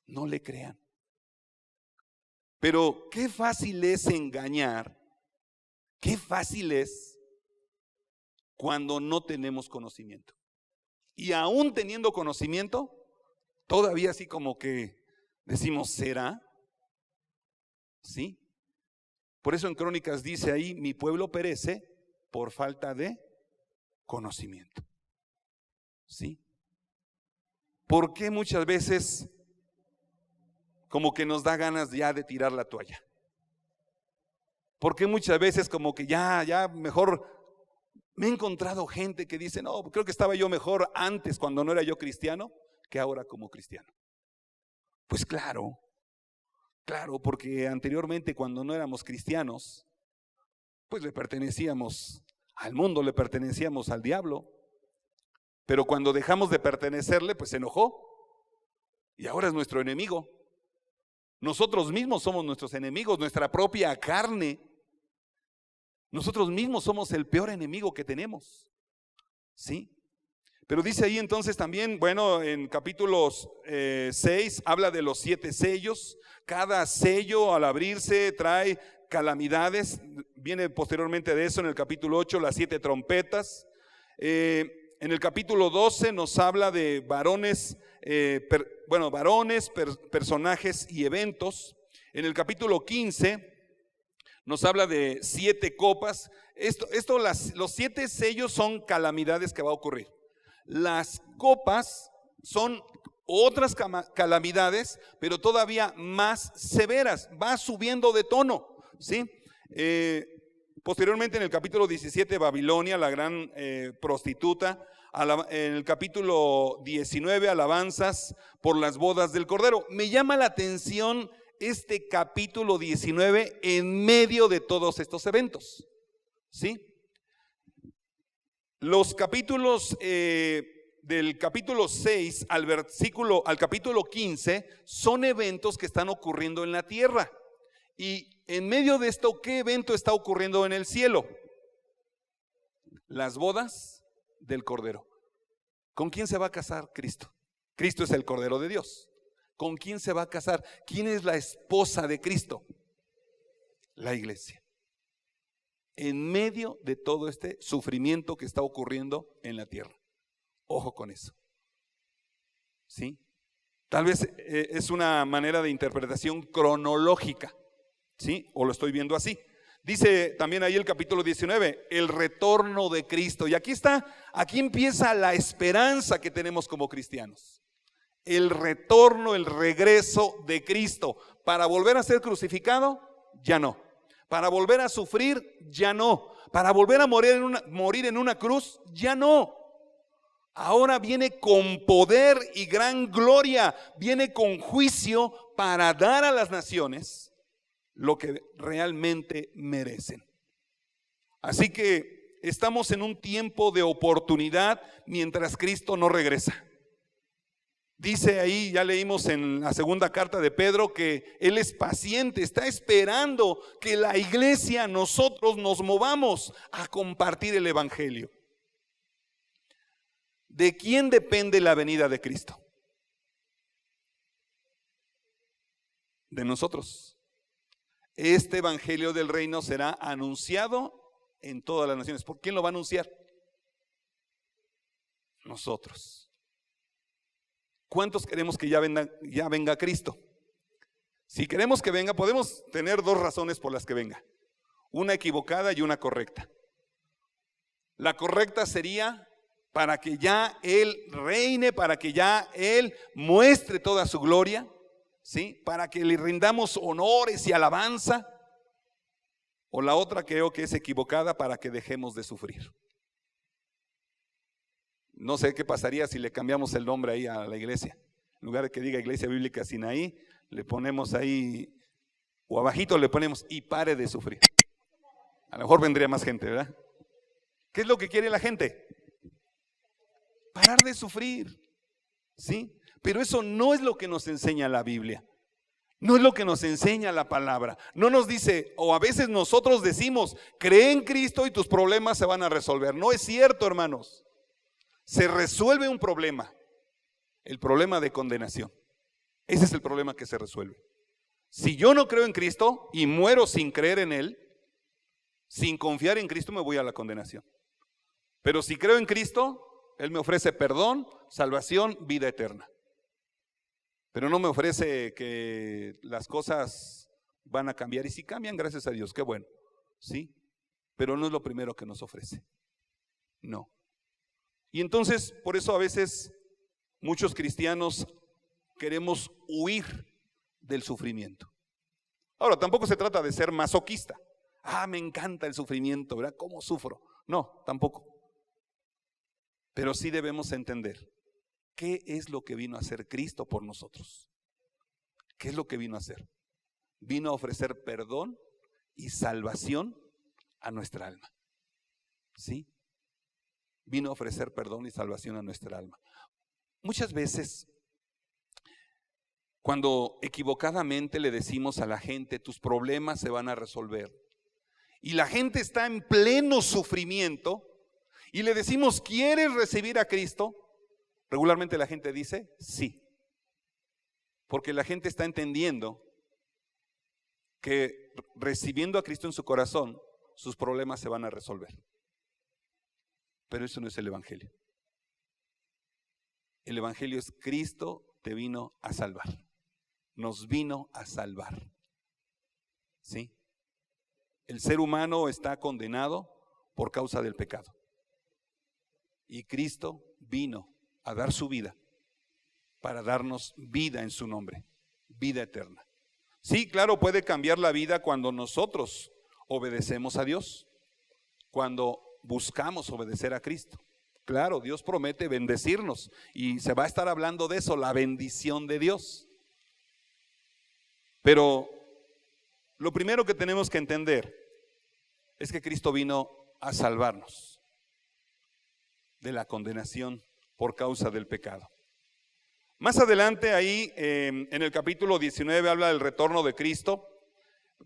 Speaker 1: No le crean. Pero qué fácil es engañar. Qué fácil es cuando no tenemos conocimiento. Y aún teniendo conocimiento, todavía así como que decimos, ¿será? ¿Sí? Por eso en Crónicas dice ahí, mi pueblo perece por falta de conocimiento. ¿Sí? ¿Por qué muchas veces como que nos da ganas ya de tirar la toalla? ¿Por qué muchas veces como que ya mejor? Me he encontrado gente que dice, no, creo que estaba yo mejor antes cuando no era yo cristiano que ahora como cristiano. Pues claro, porque anteriormente cuando no éramos cristianos, pues le pertenecíamos al mundo, le pertenecíamos al diablo. Pero cuando dejamos de pertenecerle, pues se enojó y ahora es nuestro enemigo. Nosotros mismos somos nuestros enemigos, nuestra propia carne. Nosotros mismos somos el peor enemigo que tenemos. ¿Sí? Pero dice ahí entonces también, bueno, en capítulos 6 habla de los 7 sellos. Cada sello al abrirse trae calamidades. Viene posteriormente de eso en el capítulo 8 las 7 trompetas. En el capítulo 12 nos habla de varones, personajes y eventos. En el capítulo 15 nos habla de 7 copas. Los 7 sellos son calamidades que va a ocurrir. Las copas son otras calamidades, pero todavía más severas. Va subiendo de tono, ¿sí? Posteriormente en el capítulo 17, Babilonia, la gran prostituta. En el capítulo 19, alabanzas por las bodas del Cordero. Me llama la atención este capítulo 19 en medio de todos estos eventos, ¿sí? Los capítulos del capítulo 6 al capítulo 15 son eventos que están ocurriendo en la tierra. Y en medio de esto, ¿qué evento está ocurriendo en el cielo? Las bodas del Cordero. ¿Con quién se va a casar Cristo? Cristo es el Cordero de Dios. ¿Con quién se va a casar? ¿Quién es la esposa de Cristo? La iglesia. En medio de todo este sufrimiento que está ocurriendo en la tierra. Ojo con eso. ¿Sí? Tal vez es una manera de interpretación cronológica, ¿sí? O lo estoy viendo así. Dice también ahí el capítulo 19, el retorno de Cristo. Y aquí empieza la esperanza que tenemos como cristianos. El retorno, el regreso de Cristo. Para volver a ser crucificado, ya no. Para volver a sufrir, ya no. Para volver a morir en una cruz, ya no. Ahora viene con poder y gran gloria. Viene con juicio para dar a las naciones lo que realmente merecen. Así que estamos en un tiempo de oportunidad mientras Cristo no regresa. Dice ahí, ya leímos en la segunda carta de Pedro, que Él es paciente, está esperando que la iglesia, nosotros nos movamos a compartir el evangelio. ¿De quién depende la venida de Cristo? de nosotros. Este evangelio del reino será anunciado en todas las naciones. ¿Por quién lo va a anunciar? Nosotros. ¿Cuántos queremos que ya venga Cristo? Si queremos que venga, podemos tener dos razones por las que venga. Una equivocada y una correcta. La correcta sería para que ya Él reine, para que ya Él muestre toda su gloria, ¿sí? Para que le rindamos honores y alabanza. O la otra creo que es equivocada, para que dejemos de sufrir. No sé qué pasaría si le cambiamos el nombre ahí a la iglesia. En lugar de que diga Iglesia Bíblica Sinaí, le ponemos ahí, o abajito le ponemos, y pare de sufrir. A lo mejor vendría más gente, ¿verdad? ¿Qué es lo que quiere la gente? Parar de sufrir, ¿sí? Pero eso no es lo que nos enseña la Biblia. No es lo que nos enseña la palabra. No nos dice, o a veces nosotros decimos, cree en Cristo y tus problemas se van a resolver. No es cierto, hermanos. Se resuelve un problema, el problema de condenación. Ese es el problema que se resuelve. Si yo no creo en Cristo y muero sin creer en Él, sin confiar en Cristo, me voy a la condenación. Pero si creo en Cristo, Él me ofrece perdón, salvación, vida eterna. Pero no me ofrece que las cosas van a cambiar. Y si cambian, gracias a Dios, qué bueno, ¿sí? Pero no es lo primero que nos ofrece. No. Y entonces, por eso a veces muchos cristianos queremos huir del sufrimiento. Ahora, tampoco se trata de ser masoquista. Me encanta el sufrimiento, ¿verdad? ¿Cómo sufro? No, tampoco. Pero sí debemos entender qué es lo que vino a hacer Cristo por nosotros. ¿Qué es lo que vino a hacer? Vino a ofrecer perdón y salvación a nuestra alma. ¿Sí? Vino a ofrecer perdón y salvación a nuestra alma. Muchas veces, cuando equivocadamente le decimos a la gente, tus problemas se van a resolver, y la gente está en pleno sufrimiento, y le decimos, ¿quieres recibir a Cristo? Regularmente la gente dice, sí. Porque la gente está entendiendo que recibiendo a Cristo en su corazón, sus problemas se van a resolver. Pero eso no es el evangelio. El evangelio es Cristo te vino a salvar. Nos vino a salvar. ¿Sí? El ser humano está condenado por causa del pecado. Y Cristo vino a dar su vida para darnos vida en su nombre, vida eterna. Sí, claro, puede cambiar la vida cuando nosotros obedecemos a Dios, cuando buscamos obedecer a Cristo. Claro, Dios promete bendecirnos y se va a estar hablando de eso, la bendición de Dios. Pero lo primero que tenemos que entender es que Cristo vino a salvarnos de la condenación por causa del pecado. Más adelante ahí en el capítulo 19 habla del retorno de Cristo.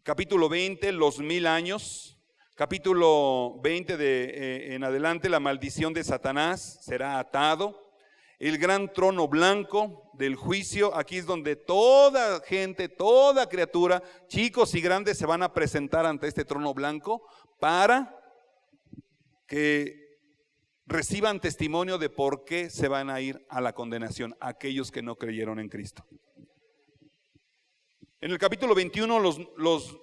Speaker 1: Capítulo 20, los 1000 años. Capítulo 20 en adelante, la maldición de Satanás será atado. El gran trono blanco del juicio, aquí es donde toda gente, toda criatura, chicos y grandes, se van a presentar ante este trono blanco para que reciban testimonio de por qué se van a ir a la condenación, aquellos que no creyeron en Cristo. En el capítulo 21, los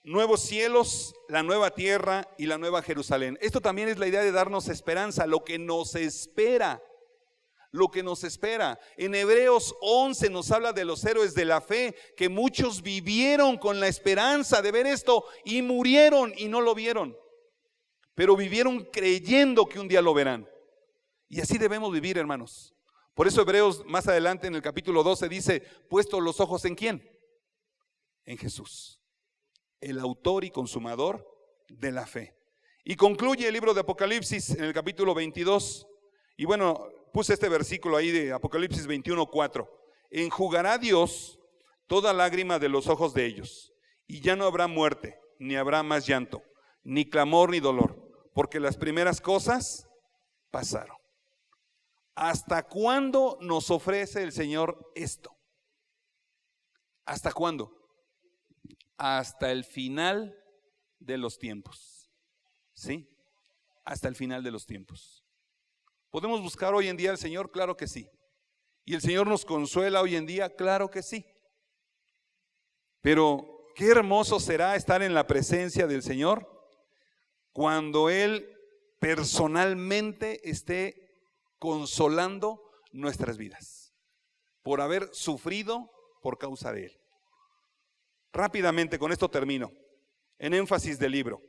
Speaker 1: nuevos cielos, la nueva tierra y la nueva Jerusalén. Esto también es la idea de darnos esperanza, lo que nos espera. Lo que nos espera. En Hebreos 11 nos habla de los héroes de la fe, que muchos vivieron con la esperanza de ver esto y murieron y no lo vieron. Pero vivieron creyendo que un día lo verán. Y así debemos vivir, hermanos. Por eso Hebreos más adelante en el capítulo 12 dice, puesto los ojos ¿en quién? En Jesús, el autor y consumador de la fe. Y concluye el libro de Apocalipsis en el capítulo 22. Y bueno, puse este versículo ahí de Apocalipsis 21:4. Enjugará Dios toda lágrima de los ojos de ellos, y ya no habrá muerte, ni habrá más llanto, ni clamor, ni dolor, porque las primeras cosas pasaron. ¿Hasta cuándo nos ofrece el Señor esto? ¿Hasta cuándo? hasta el final de los tiempos. ¿Sí? Hasta el final de los tiempos. ¿Podemos buscar hoy en día al Señor? Claro que sí. ¿Y el Señor nos consuela hoy en día? Claro que sí. Pero qué hermoso será estar en la presencia del Señor cuando Él personalmente esté consolando nuestras vidas por haber sufrido por causa de Él. Rápidamente, con esto termino, en énfasis del libro.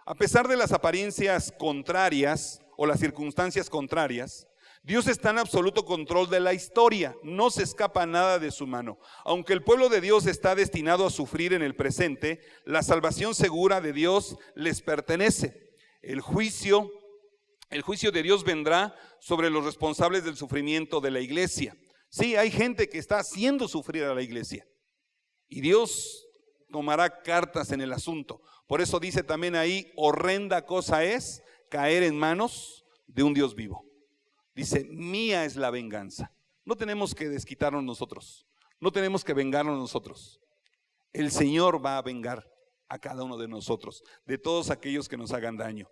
Speaker 1: A pesar de las apariencias contrarias o las circunstancias contrarias, Dios está en absoluto control de la historia, no se escapa nada de su mano. Aunque el pueblo de Dios está destinado a sufrir en el presente, la salvación segura de Dios les pertenece. El juicio de Dios vendrá sobre los responsables del sufrimiento de la iglesia. Sí, hay gente que está haciendo sufrir a la iglesia y Dios tomará cartas en el asunto. Por eso dice también ahí, horrenda cosa es caer en manos de un Dios vivo. Dice, mía es la venganza. No tenemos que desquitarnos nosotros, no tenemos que vengarnos nosotros. El Señor va a vengar a cada uno de nosotros, de todos aquellos que nos hagan daño.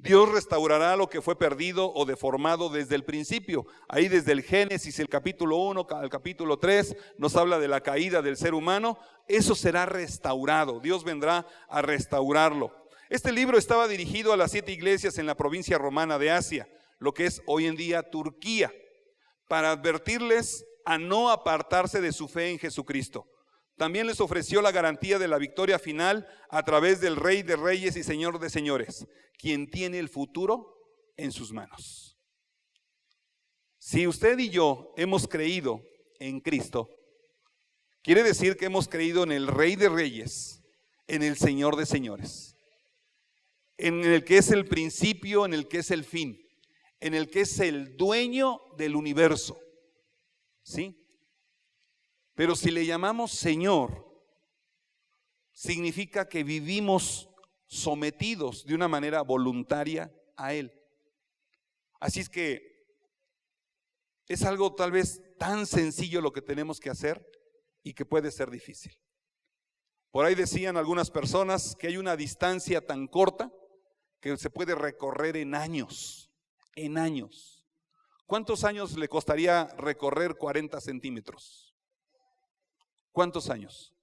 Speaker 1: Dios restaurará lo que fue perdido o deformado desde el principio. Ahí desde el Génesis, el capítulo 1 al capítulo 3, nos habla de la caída del ser humano. Eso será restaurado. Dios vendrá a restaurarlo. Este libro estaba dirigido a las 7 iglesias en la provincia romana de Asia, lo que es hoy en día Turquía, para advertirles a no apartarse de su fe en Jesucristo. También les ofreció la garantía de la victoria final a través del Rey de Reyes y Señor de Señores, quien tiene el futuro en sus manos. Si usted y yo hemos creído en Cristo, quiere decir que hemos creído en el Rey de Reyes, en el Señor de Señores, en el que es el principio, en el que es el fin, en el que es el dueño del universo. ¿Sí? Pero si le llamamos Señor, significa que vivimos sometidos de una manera voluntaria a Él. Así es que es algo tal vez tan sencillo lo que tenemos que hacer y que puede ser difícil. Por ahí decían algunas personas que hay una distancia tan corta que se puede recorrer en años, en años. ¿Cuántos años le costaría recorrer 40 centímetros? ¿Cuántos años?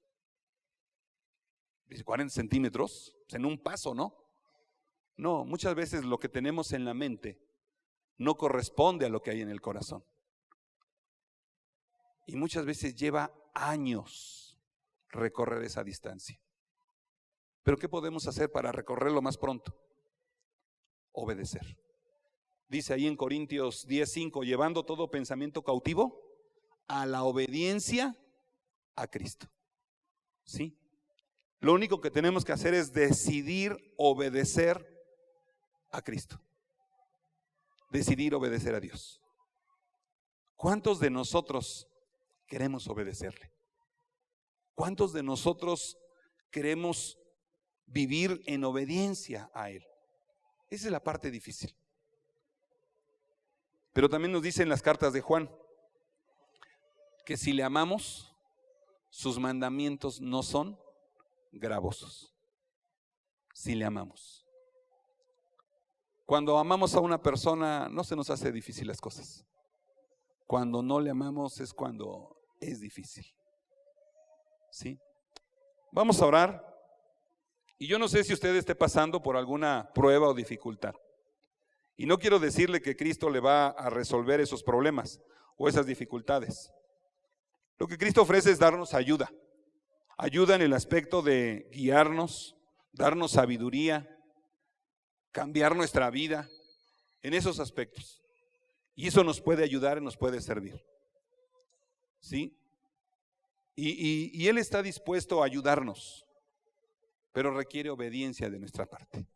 Speaker 1: Dice 40 centímetros, pues en un paso, ¿no? No, muchas veces lo que tenemos en la mente no corresponde a lo que hay en el corazón. Y muchas veces lleva años recorrer esa distancia. ¿Pero qué podemos hacer para recorrerlo más pronto? Obedecer. Dice ahí en Corintios 10:5, llevando todo pensamiento cautivo a la obediencia a Cristo. ¿Sí? Lo único que tenemos que hacer es decidir obedecer a Cristo. Decidir obedecer a Dios. ¿Cuántos de nosotros queremos obedecerle? ¿Cuántos de nosotros queremos vivir en obediencia a Él? Esa es la parte difícil. Pero también nos dice en las cartas de Juan que si le amamos, sus mandamientos no son gravosos. Si le amamos. Cuando amamos a una persona no se nos hace difícil las cosas. Cuando no le amamos es cuando es difícil. ¿Sí? Vamos a orar. Y yo no sé si usted esté pasando por alguna prueba o dificultad. Y no quiero decirle que Cristo le va a resolver esos problemas o esas dificultades. Lo que Cristo ofrece es darnos ayuda. Ayuda en el aspecto de guiarnos, darnos sabiduría, cambiar nuestra vida, en esos aspectos. Y eso nos puede ayudar y nos puede servir. ¿Sí? Y Él está dispuesto a ayudarnos, pero requiere obediencia de nuestra parte.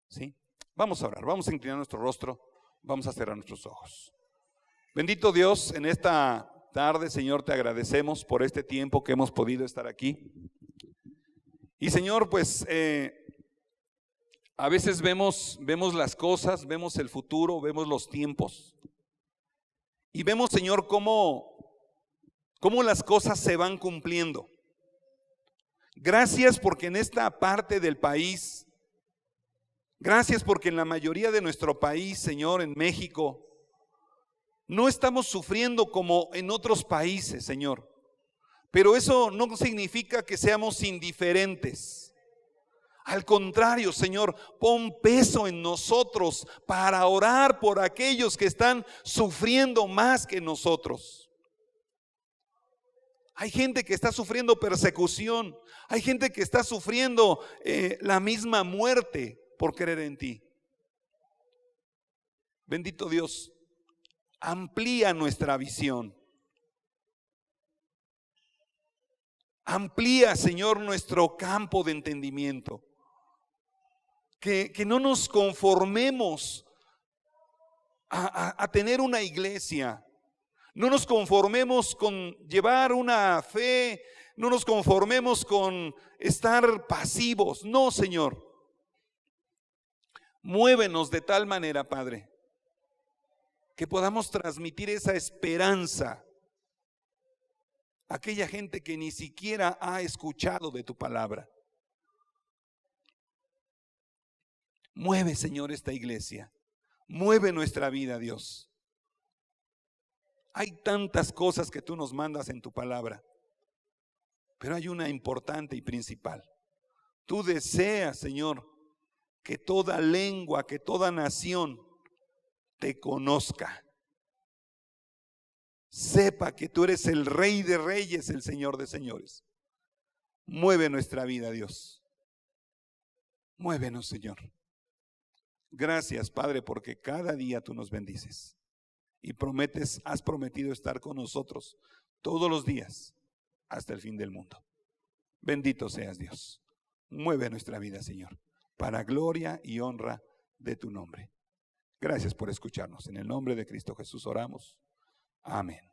Speaker 1: ¿Sí? Vamos a orar, vamos a inclinar nuestro rostro, vamos a cerrar nuestros ojos. Bendito Dios, en esta tarde, Señor, te agradecemos por este tiempo que hemos podido estar aquí. Y Señor, pues a veces vemos las cosas, vemos el futuro, vemos los tiempos. Y vemos, Señor, cómo las cosas se van cumpliendo. Gracias porque en esta parte del país, gracias porque en la mayoría de nuestro país, Señor, en México, no estamos sufriendo como en otros países, Señor. Pero eso no significa que seamos indiferentes. Al contrario, Señor, pon peso en nosotros para orar por aquellos que están sufriendo más que nosotros. Hay gente que está sufriendo persecución. Hay gente que está sufriendo la misma muerte por creer en ti. Bendito Dios, amplía nuestra visión. Amplía, Señor, nuestro campo de entendimiento. Que no nos conformemos a tener una iglesia. No nos conformemos con llevar una fe. No nos conformemos con estar pasivos. No, Señor. Muévenos de tal manera, Padre, que podamos transmitir esa esperanza a aquella gente que ni siquiera ha escuchado de tu palabra. Mueve, Señor, esta iglesia. Mueve nuestra vida, Dios. Hay tantas cosas que tú nos mandas en tu palabra, pero hay una importante y principal. Tú deseas, Señor, que toda lengua, que toda nación te conozca. Sepa que tú eres el Rey de Reyes, el Señor de Señores. Mueve nuestra vida, Dios. Muévenos, Señor. Gracias, Padre, porque cada día tú nos bendices y has prometido estar con nosotros todos los días hasta el fin del mundo. Bendito seas, Dios. Mueve nuestra vida, Señor, para gloria y honra de tu nombre. Gracias por escucharnos. En el nombre de Cristo Jesús oramos. Amén.